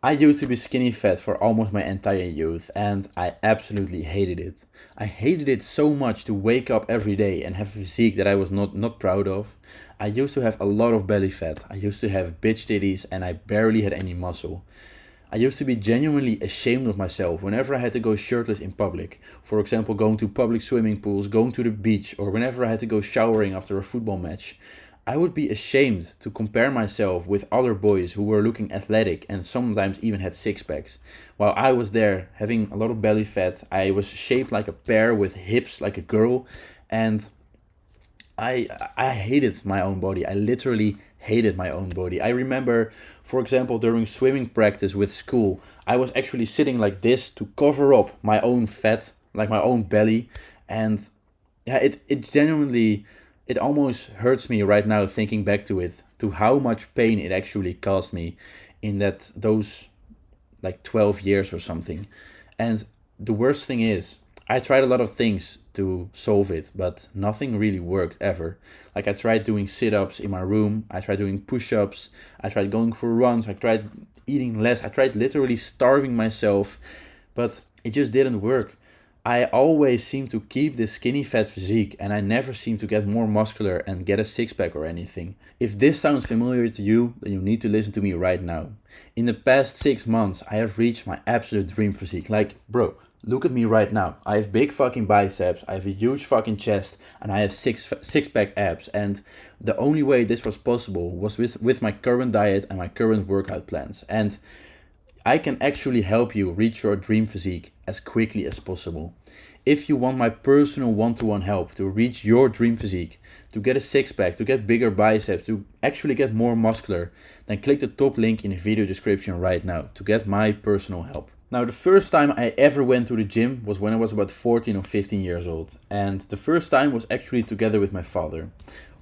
I used to be skinny fat for almost my entire youth, and I absolutely hated it. I hated it so much to wake up every day and have a physique that I was not proud of. I used to have a lot of belly fat. I used to have bitch titties and I barely had any muscle. I used to be genuinely ashamed of myself whenever I had to go shirtless in public. For example, going to public swimming pools, going to the beach, or whenever I had to go showering after a football match. I would be ashamed to compare myself with other boys who were looking athletic and sometimes even had six packs. While I was there having a lot of belly fat, I was shaped like a pear with hips like a girl, and I I hated my own body. I literally hated my own body. I remember, for example, during swimming practice with school, I was actually sitting like this to cover up my own fat, like my own belly, and yeah, it genuinely it almost hurts me right now thinking back to it, to how much pain it actually caused me in those like 12 years or something. And the worst thing is, I tried a lot of things to solve it, but nothing really worked ever. Like, I tried doing sit ups in my room, I tried doing push ups, I tried going for runs, I tried eating less, I tried literally starving myself, but it just didn't work. I always seem to keep this skinny fat physique and I never seem to get more muscular and get a six pack or anything. If this sounds familiar to you, then you need to listen to me right now. In the past 6 months, I have reached my absolute dream physique. Like, bro, look at me right now. I have big fucking biceps, I have a huge fucking chest, and I have six pack abs. And the only way this was possible was with my current diet and my current workout plans. And I can actually help you reach your dream physique as quickly as possible. If you want my personal one to one help to reach your dream physique, to get a six pack, to get bigger biceps, to actually get more muscular, then click the top link in the video description right now to get my personal help. Now, the first time I ever went to the gym was when I was about 14 or 15 years old, and the first time was actually together with my father.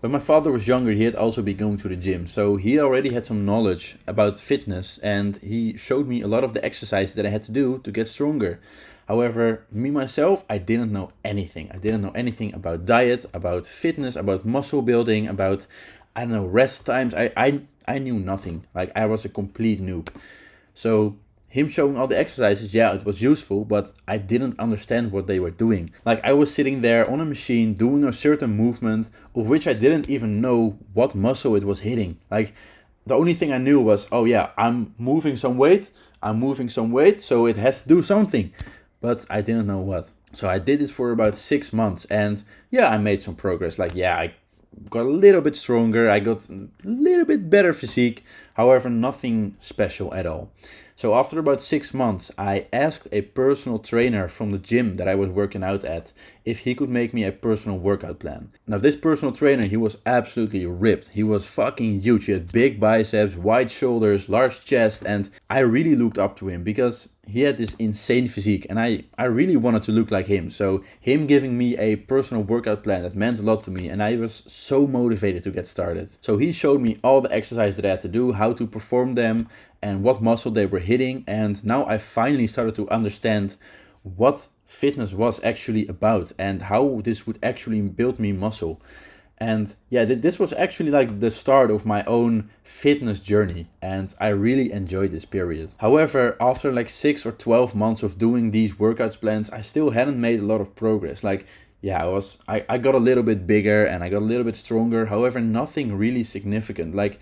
When my father was younger, he had also been going to the gym, so he already had some knowledge about fitness and he showed me a lot of the exercises that I had to do to get stronger. However, me myself, I didn't know anything. I didn't know anything about diet, about fitness, about muscle building, about, I don't know, rest times. I knew nothing. Like, I was a complete noob. So him showing all the exercises, yeah, it was useful, but I didn't understand what they were doing. Like, I was sitting there on a machine doing a certain movement of which I didn't even know what muscle it was hitting. Like, the only thing I knew was, oh yeah, I'm moving some weight, so it has to do something. But I didn't know what. So I did this for about 6 months, and yeah, I made some progress. Like, yeah, I got a little bit stronger, I got a little bit better physique, however, nothing special at all. So after about 6 months, I asked a personal trainer from the gym that I was working out at if he could make me a personal workout plan. Now, this personal trainer, he was absolutely ripped. He was fucking huge. He had big biceps, wide shoulders, large chest, and I really looked up to him because he had this insane physique and I really wanted to look like him. So him giving me a personal workout plan, that meant a lot to me and I was so motivated to get started. So he showed me all the exercises that I had to do, how to perform them and what muscle they were hitting, and now I finally started to understand what fitness was actually about and how this would actually build me muscle. And yeah, this was actually like the start of my own fitness journey, and I really enjoyed this period. However, after like 6 or 12 months of doing these workouts plans, I still hadn't made a lot of progress. Like, yeah, I got a little bit bigger and I got a little bit stronger. However, nothing really significant. Like,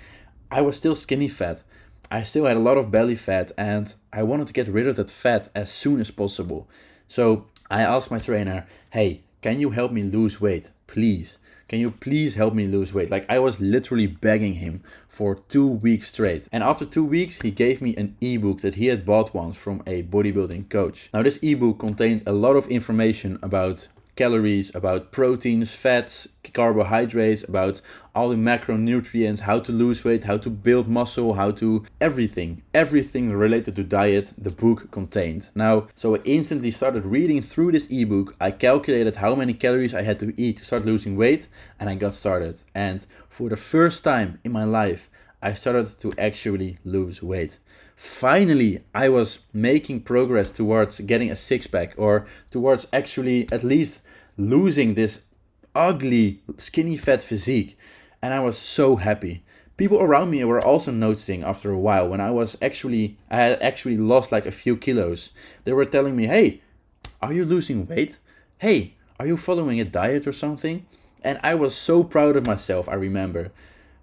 I was still skinny fat. I still had a lot of belly fat and I wanted to get rid of that fat as soon as possible. So I asked my trainer, hey, can you help me lose weight? Please. Can you please help me lose weight? Like, I was literally begging him for 2 weeks straight. And after 2 weeks, he gave me an ebook that he had bought once from a bodybuilding coach. Now, this ebook contained a lot of information about calories, about proteins, fats, carbohydrates, about all the macronutrients, how to lose weight, how to build muscle, how to everything related to diet the book contained. Now, so I instantly started reading through this ebook. I calculated how many calories I had to eat to start losing weight and I got started. And for the first time in my life, I started to actually lose weight. Finally, I was making progress towards getting a six pack or towards actually at least losing this ugly skinny fat physique. And I was so happy People around me were also noticing after a while when I had actually lost like a few kilos. They were telling me, "Hey, are you losing weight? Hey, are you following a diet or something?" And I was so proud of myself, I remember,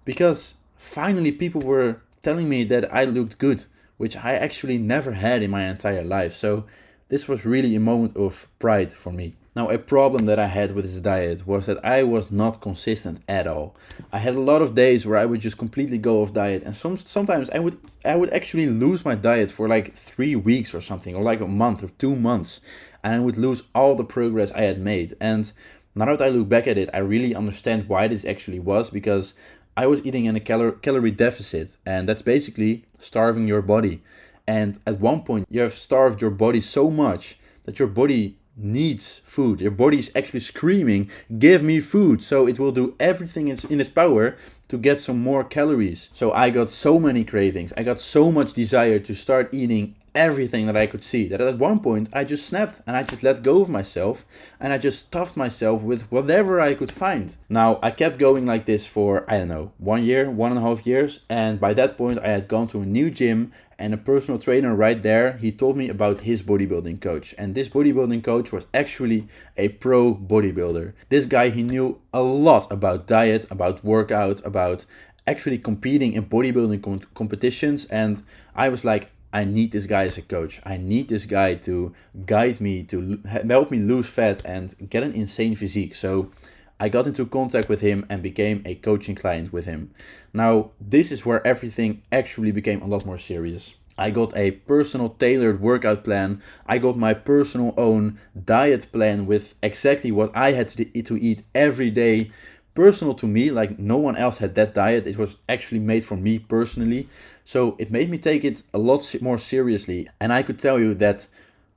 because finally people were telling me that I looked good, which I actually never had in my entire life. So this was really a moment of pride for me. Now, a problem that I had with this diet was that I was not consistent at all. I had a lot of days where I would just completely go off diet, and sometimes I would actually lose my diet for like 3 weeks or something, or like a month or 2 months, and I would lose all the progress I had made. And now that I look back at it, I really understand why this actually was, because I was eating in a calorie deficit, and that's basically starving your body. And at one point, you have starved your body so much that your body needs food. Your body is actually screaming, "Give me food!" So it will do everything in its power to get some more calories. So I got so many cravings. I got so much desire to start eating everything that I could see, that at one point I just snapped and I just let go of myself and I just stuffed myself with whatever I could find. Now, I kept going like this for, I don't know, 1 year, 1.5 years, and by that point I had gone to a new gym, and a personal trainer right there, he told me about his bodybuilding coach. And this bodybuilding coach was actually a pro bodybuilder. This guy, he knew a lot about diet, about workout, about actually competing in bodybuilding competitions, and I was like, I need this guy as a coach. I need this guy to guide me, to help me lose fat and get an insane physique. So I got into contact with him and became a coaching client with him. Now, this is where everything actually became a lot more serious. I got a personal tailored workout plan. I got my personal own diet plan with exactly what I had to eat every day. Personal to me, like no one else had that diet. It was actually made for me personally. So it made me take it a lot more seriously. And I could tell you that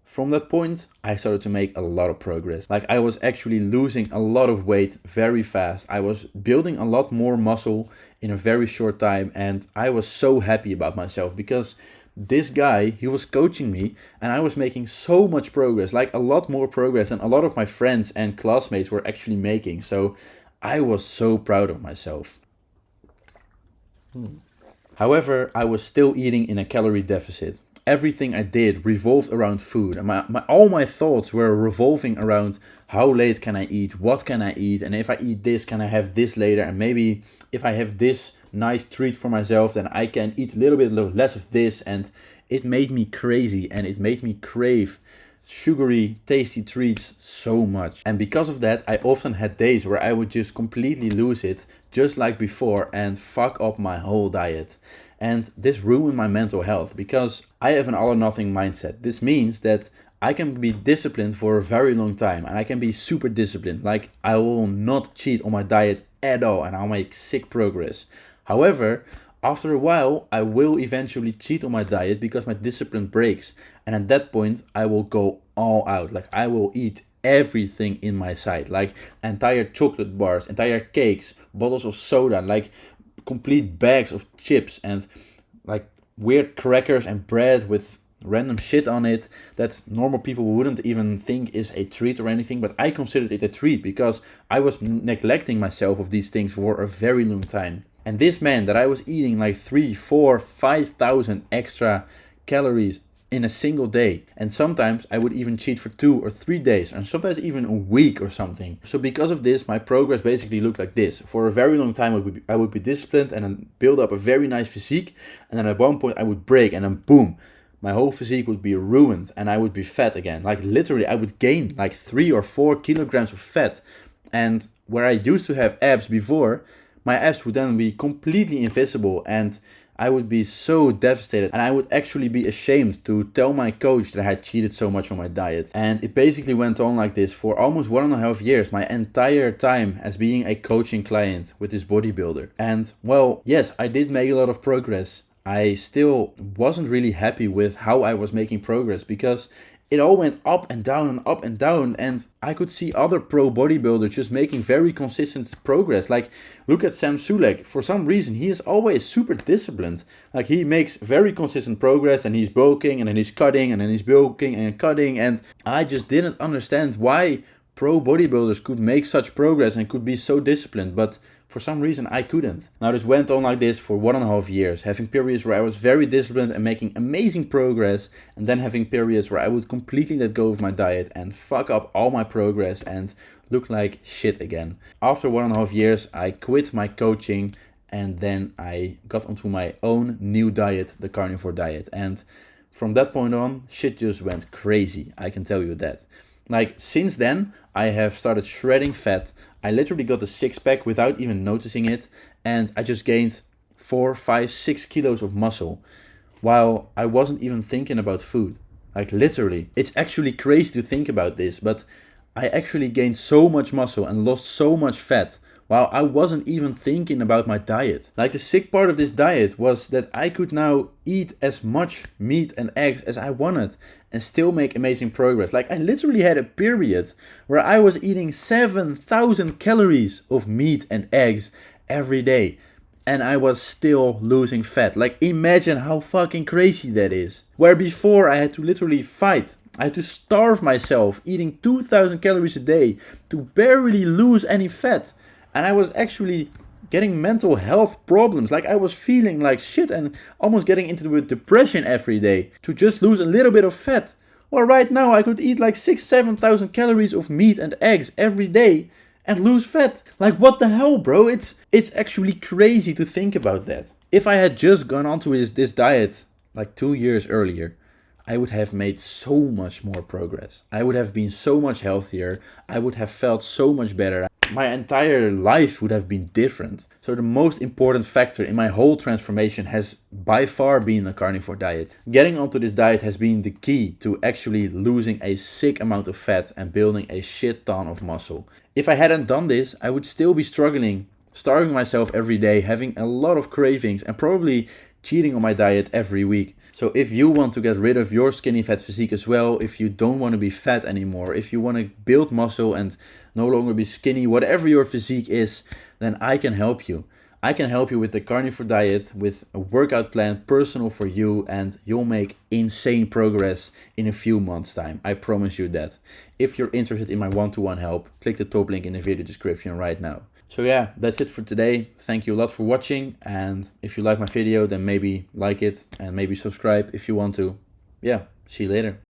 from that point, I started to make a lot of progress. Like I was actually losing a lot of weight very fast. I was building a lot more muscle in a very short time. And I was so happy about myself because this guy, he was coaching me and I was making so much progress, like a lot more progress than a lot of my friends and classmates were actually making. So I was so proud of myself. However, I was still eating in a calorie deficit. Everything I did revolved around food, and all my thoughts were revolving around how late can I eat, what can I eat, and if I eat this, can I have this later, and maybe if I have this nice treat for myself, then I can eat a little bit less of this. And it made me crazy, and it made me crave sugary, tasty treats so much. And because of that, I often had days where I would just completely lose it, just like before, and fuck up my whole diet. And this ruined my mental health because I have an all or nothing mindset. This means that I can be disciplined for a very long time, and I can be super disciplined. Like I will not cheat on my diet at all, and I'll make sick progress. However, after a while, I will eventually cheat on my diet because my discipline breaks. And at that point, I will go all out. Like I will eat everything in my sight, like entire chocolate bars, entire cakes, bottles of soda, like complete bags of chips, and like weird crackers and bread with random shit on it that normal people wouldn't even think is a treat or anything, but I considered it a treat because I was neglecting myself of these things for a very long time. And this meant that I was eating like 3, 4, 5,000 extra calories in a single day. And sometimes I would even cheat for 2 or 3 days, and sometimes even a week or something. So because of this, my progress basically looked like this. For a very long time, I would be disciplined and then build up a very nice physique. And then at one point I would break, and then boom, my whole physique would be ruined and I would be fat again. Like literally, I would gain like 3 or 4 kilograms of fat. And where I used to have abs before, my abs would then be completely invisible, and I would be so devastated, and I would actually be ashamed to tell my coach that I had cheated so much on my diet. And it basically went on like this for almost 1.5 years, my entire time as being a coaching client with this bodybuilder. And well, yes, I did make a lot of progress. I still wasn't really happy with how I was making progress because it all went up and down and up and down, and I could see other pro bodybuilders just making very consistent progress. Like, look at Sam Sulek. For some reason, he is always super disciplined. Like, he makes very consistent progress, and he's bulking, and then he's cutting, and then he's bulking and cutting, and I just didn't understand why pro bodybuilders could make such progress and could be so disciplined. But for some reason I couldn't. Now this went on like this for 1.5 years, having periods where I was very disciplined and making amazing progress, and then having periods where I would completely let go of my diet and fuck up all my progress and look like shit again. After 1.5 years, I quit my coaching and then I got onto my own new diet, the carnivore diet. And from that point on, shit just went crazy, I can tell you that. Like, since then, I have started shredding fat. I literally got a six-pack without even noticing it, and I just gained 4, 5, 6 kilos of muscle, while I wasn't even thinking about food. Like, literally. It's actually crazy to think about this, but I actually gained so much muscle and lost so much fat while I wasn't even thinking about my diet. Like, the sick part of this diet was that I could now eat as much meat and eggs as I wanted and still make amazing progress. Like, I literally had a period where I was eating 7,000 calories of meat and eggs every day, and I was still losing fat. Like, imagine how fucking crazy that is. Where before I had to literally fight. I had to starve myself eating 2,000 calories a day to barely lose any fat. And I was actually getting mental health problems. Like, I was feeling like shit and almost getting into depression every day to just lose a little bit of fat. Well, right now I could eat like 6,000-7,000 calories of meat and eggs every day and lose fat. Like, what the hell, bro? It's actually crazy to think about that. If I had just gone onto this diet like 2 years earlier, I would have made so much more progress. I would have been so much healthier. I would have felt so much better. My entire life would have been different. So the most important factor in my whole transformation has by far been a carnivore diet. Getting onto this diet has been the key to actually losing a sick amount of fat and building a shit ton of muscle. If I hadn't done this, I would still be struggling, starving myself every day, having a lot of cravings, and probably cheating on my diet every week. So if you want to get rid of your skinny fat physique as well, if you don't want to be fat anymore, if you want to build muscle and no longer be skinny, whatever your physique is, then I can help you. I can help you with the carnivore diet, with a workout plan personal for you, and you'll make insane progress in a few months' time. I promise you that. If you're interested in my one-to-one help, click the top link in the video description right now. So yeah, that's it for today. Thank you a lot for watching, and if you like my video, then maybe like it and maybe subscribe if you want to. Yeah, see you later.